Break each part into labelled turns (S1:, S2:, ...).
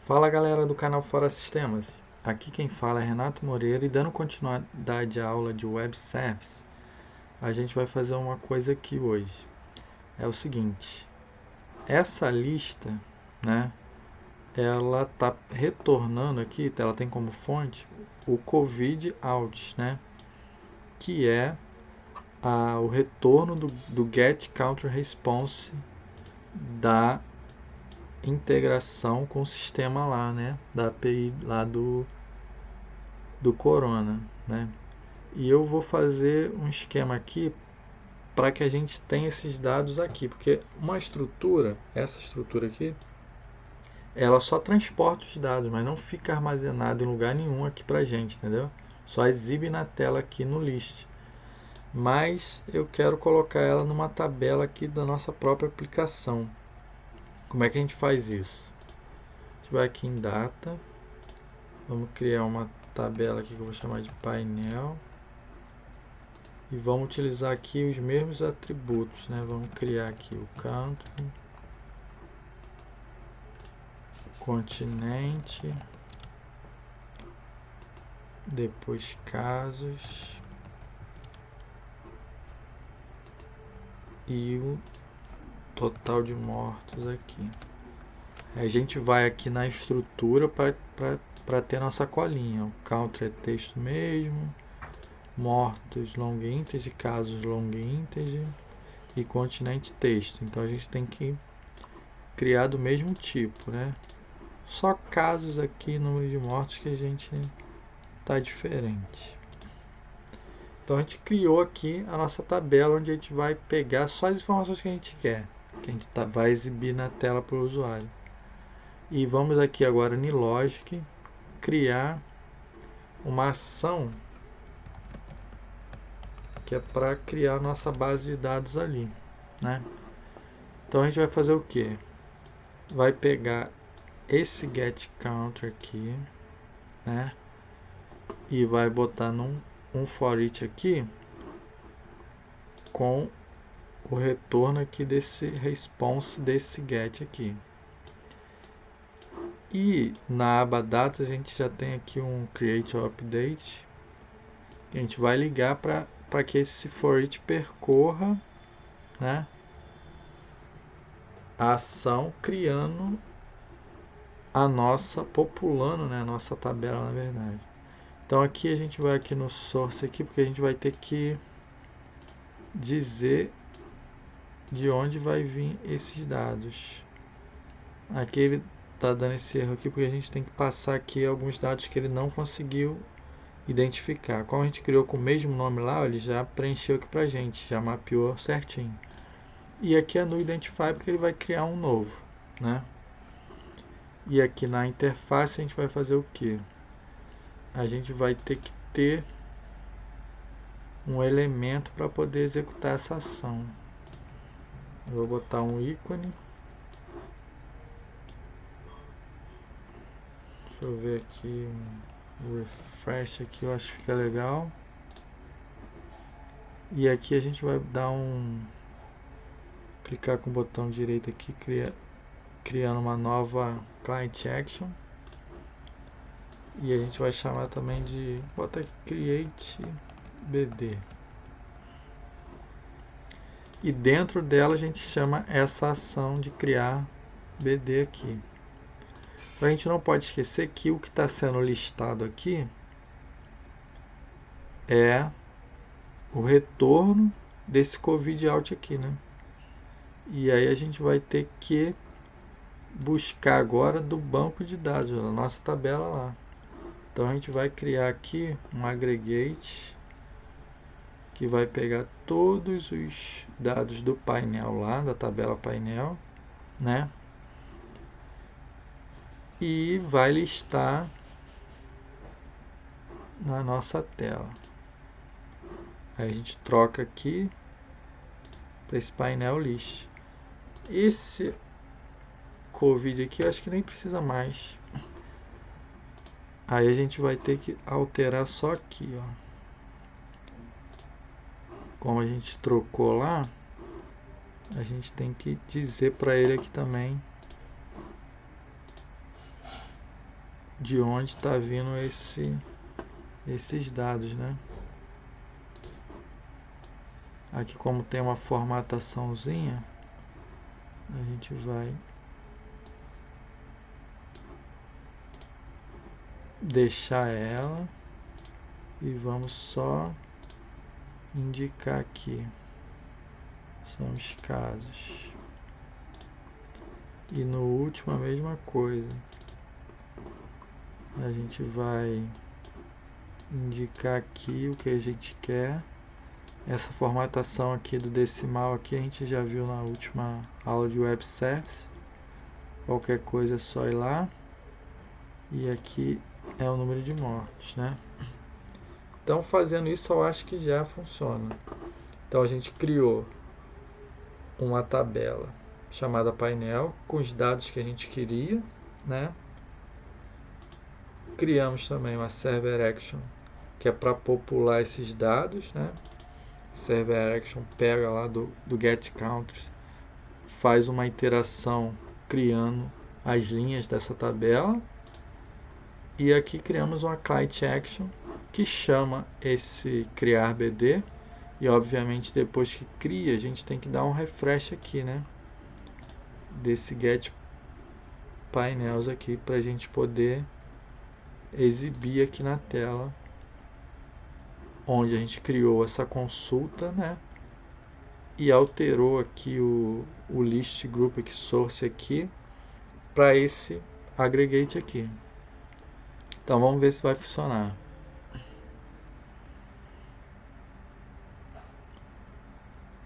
S1: Fala galera do canal Fora Sistemas, aqui quem fala é Renato Moreira e dando continuidade à aula de Web Service, a gente vai fazer uma coisa aqui hoje. É o seguinte, essa lista, né, ela está retornando aqui, ela tem como fonte o COVID out, né, que é o retorno do Get Counter Response da integração com o sistema lá, né, da API lá do Corona, né? E eu vou fazer um esquema aqui para que a gente tenha esses dados aqui, porque uma estrutura, essa estrutura aqui, ela só transporta os dados, mas não fica armazenado em lugar nenhum aqui para a gente, entendeu? Só exibe na tela aqui no list. Mas eu quero colocar ela numa tabela aqui da nossa própria aplicação. Como é que a gente faz isso? A gente vai aqui em Data, vamos criar uma tabela aqui que eu vou chamar de painel. E vamos utilizar aqui os mesmos atributos, né? Vamos criar aqui o country, continente, depois casos e o total de mortos aqui. A gente vai aqui na estrutura para ter nossa colinha. O country é texto mesmo, mortos long integer, casos long integer e continente texto. Então a gente tem que criar do mesmo tipo, né? Só casos aqui, número de mortos que a gente tá diferente. Então a gente criou aqui a nossa tabela onde a gente vai pegar só as informações que a gente quer, que a gente vai exibir na tela para o usuário. E vamos aqui agora em Logic criar uma ação que é para criar a nossa base de dados ali, né? Então a gente vai fazer o que? Vai pegar esse get counter aqui, né? E vai botar um for each aqui com o retorno aqui desse response desse get aqui. E na aba data a gente já tem aqui um create update que a gente vai ligar para que esse for each percorra, né, a ação criando a nossa, populando, né, a nossa tabela na verdade. Então aqui a gente vai aqui no source aqui porque a gente vai ter que dizer de onde vai vir esses dados. Aqui ele está dando esse erro aqui porque a gente tem que passar aqui alguns dados que ele não conseguiu identificar. Como a gente criou com o mesmo nome lá, ele já preencheu aqui pra gente, já mapeou certinho. E aqui é no Identify porque ele vai criar um novo, né? E aqui na interface a gente vai fazer o que? A gente vai ter que ter um elemento para poder executar essa ação. Eu vou botar um ícone. Deixa eu ver aqui, um refresh aqui, eu acho que fica legal. E aqui a gente vai dar clicar com o botão direito aqui, criando uma nova client action. E a gente vai chamar também de, bota aqui, create bd. E dentro dela a gente chama essa ação de criar bd aqui. Então a gente não pode esquecer que o que está sendo listado aqui é o retorno desse COVID out aqui, né? E aí a gente vai ter que buscar agora do banco de dados, na nossa tabela lá. Então a gente vai criar aqui um aggregate que vai pegar todos os dados do painel lá, da tabela painel, né? E vai listar na nossa tela. Aí a gente troca aqui para esse painel list. Esse COVID aqui eu acho que nem precisa mais. Aí a gente vai ter que alterar só aqui, ó. Como a gente trocou lá, a gente tem que dizer para ele aqui também de onde está vindo esses dados, né? Aqui, como tem uma formataçãozinha, a gente vai deixar ela e vamos só indicar aqui são os casos. E no último a mesma coisa. A gente vai indicar aqui o que a gente quer. Essa formatação aqui do decimal aqui a gente já viu na última aula de Web Service. Qualquer coisa é só ir lá. E aqui é o número de mortes, né? Então, fazendo isso, eu acho que já funciona. Então, a gente criou uma tabela chamada painel com os dados que a gente queria, né? Criamos também uma server action que é para popular esses dados, né? Server action pega lá do get counters, faz uma iteração criando as linhas dessa tabela, e aqui criamos uma client action que chama esse criar BD, e obviamente depois que cria a gente tem que dar um refresh aqui, né? Desse get painels aqui para a gente poder exibir aqui na tela onde a gente criou essa consulta, né? E alterou aqui o list group aqui, source aqui, para esse aggregate aqui. Então vamos ver se vai funcionar.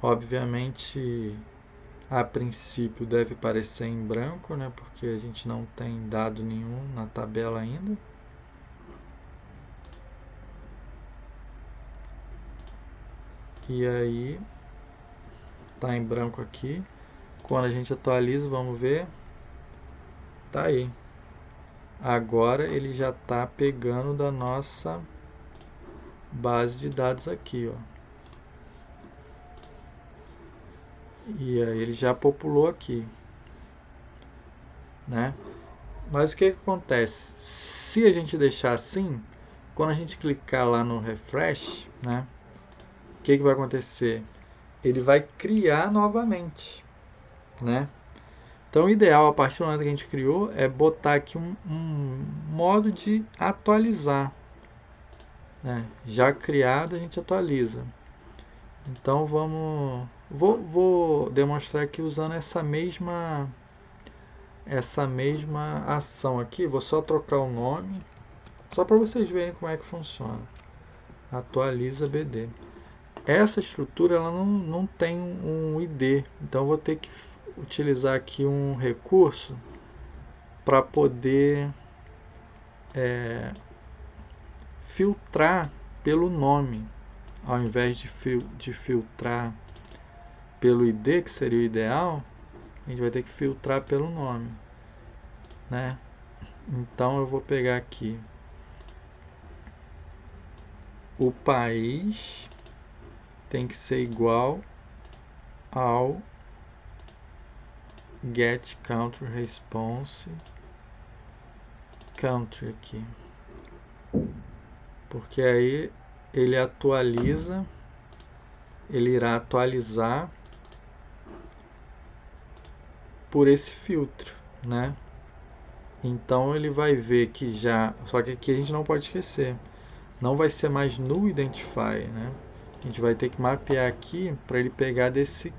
S1: Obviamente, a princípio deve aparecer em branco, né? Porque a gente não tem dado nenhum na tabela ainda. E aí, tá em branco aqui. Quando a gente atualiza, vamos ver. Tá aí. Agora ele já está pegando da nossa base de dados aqui, ó. E aí ele já populou aqui, né? Mas o que acontece? Se a gente deixar assim, quando a gente clicar lá no refresh, né? O que vai acontecer? Ele vai criar novamente, né? Então o ideal, a partir do momento que a gente criou, é botar aqui um modo de atualizar, né? Já criado, a gente atualiza. Então vou demonstrar aqui usando essa mesma ação aqui. Vou só trocar o nome, só para vocês verem como é que funciona. Atualiza BD. Essa estrutura ela não tem um ID, então eu vou ter que utilizar aqui um recurso para poder filtrar pelo nome, ao invés de filtrar pelo ID, que seria o ideal. A gente vai ter que filtrar pelo nome, né? Então eu vou pegar aqui o país tem que ser igual ao get country response country aqui, porque aí ele irá atualizar por esse filtro, né? Então ele vai ver que já, só que aqui a gente não pode esquecer, não vai ser mais no identify, né? A gente vai ter que mapear aqui para ele pegar desse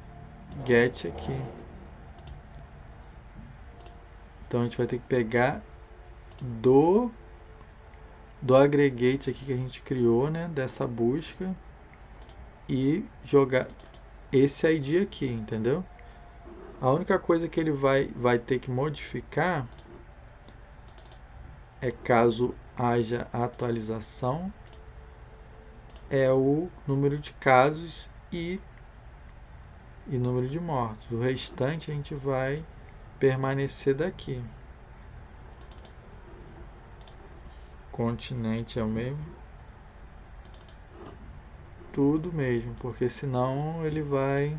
S1: get aqui. Então a gente vai ter que pegar do aggregate aqui que a gente criou, né, dessa busca, e jogar esse ID aqui, entendeu? A única coisa que ele vai ter que modificar é, caso haja atualização, é o número de casos e número de mortos. O restante a gente vai permanecer daqui. Continente é o mesmo. Tudo mesmo, porque senão ele vai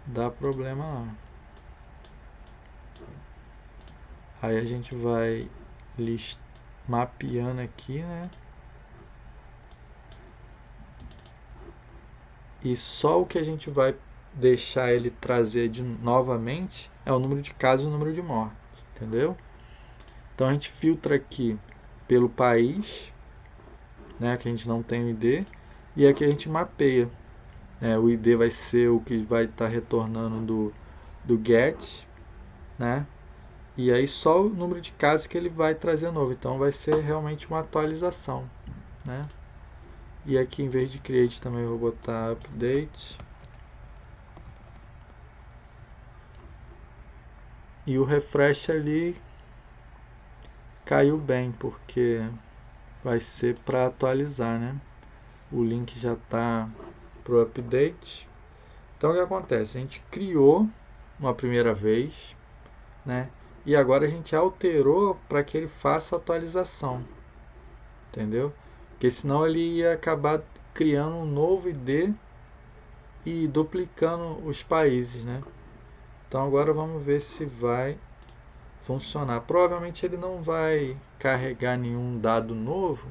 S1: dar problema lá. Aí a gente vai listar mapeando aqui, né? E só o que a gente vai deixar ele trazer novamente é o número de casos e o número de mortes, entendeu? Então a gente filtra aqui pelo país, né, que a gente não tem o ID, e aqui a gente mapeia. O ID vai ser o que vai estar retornando do get, né? E aí só o número de casos que ele vai trazer novo. Então vai ser realmente uma atualização, né? E aqui em vez de create também eu vou botar update. E o refresh ali caiu bem, porque vai ser para atualizar, né? O link já está para o update. Então o que acontece? A gente criou uma primeira vez, né? E agora a gente alterou para que ele faça a atualização, entendeu? Porque senão ele ia acabar criando um novo ID e duplicando os países, né? Então agora vamos ver se vai funcionar. Provavelmente ele não vai carregar nenhum dado novo,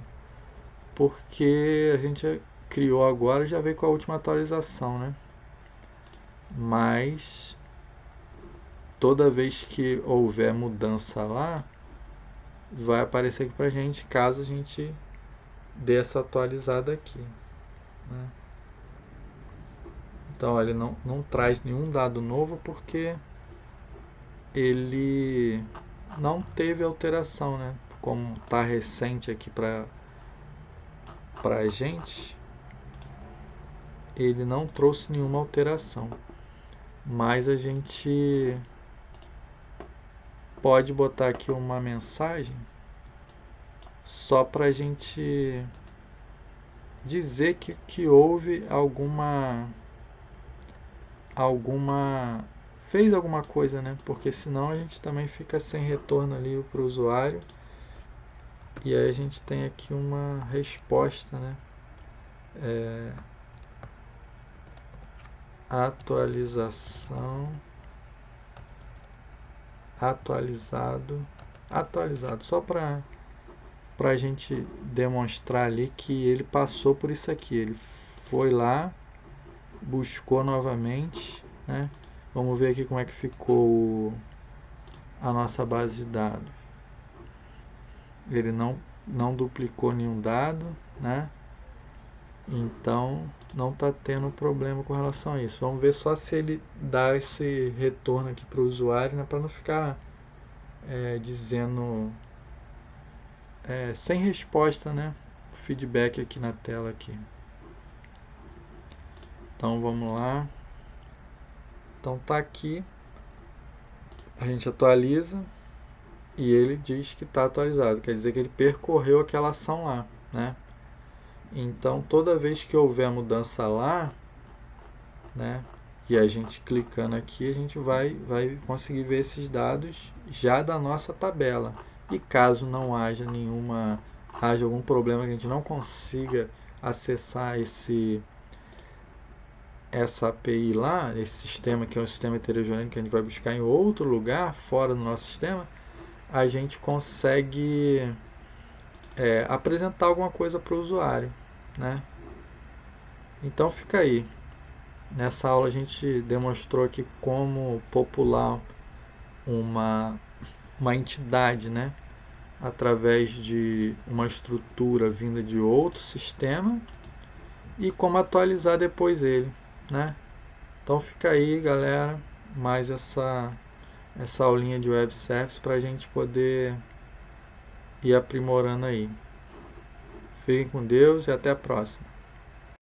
S1: porque a gente criou agora e já veio com a última atualização, né? Mas toda vez que houver mudança lá, vai aparecer aqui pra gente, caso a gente dê essa atualizada aqui, né? Então ele não traz nenhum dado novo porque ele não teve alteração, né? Como está recente aqui para a gente, ele não trouxe nenhuma alteração. Mas a gente pode botar aqui uma mensagem só para a gente dizer que houve fez alguma coisa, né? Porque senão a gente também fica sem retorno ali para o usuário. E aí a gente tem aqui uma resposta, né? Atualização, atualizado, só para a gente demonstrar ali que ele passou por isso aqui. Ele foi lá, buscou novamente, né? Vamos ver aqui como é que ficou a nossa base de dados. Ele não duplicou nenhum dado, né? Então não está tendo problema com relação a isso. Vamos ver só se ele dá esse retorno aqui para o usuário, né? Para não ficar dizendo sem resposta, né? O feedback aqui na tela aqui. Então vamos lá. Então tá aqui, a gente atualiza e ele diz que está atualizado. Quer dizer que ele percorreu aquela ação lá, né? Então toda vez que houver mudança lá, né? E a gente clicando aqui, a gente vai conseguir ver esses dados já da nossa tabela. E caso não haja algum problema que a gente não consiga acessar essa API lá, esse sistema que é um sistema heterogêneo que a gente vai buscar em outro lugar, fora do nosso sistema, a gente consegue apresentar alguma coisa para o usuário, né? Então fica aí. Nessa aula a gente demonstrou aqui como popular uma entidade, né? Através de uma estrutura vinda de outro sistema e como atualizar depois ele, né? Então fica aí, galera, mais essa aulinha de web service para a gente poder ir aprimorando aí. Fiquem com Deus e até a próxima.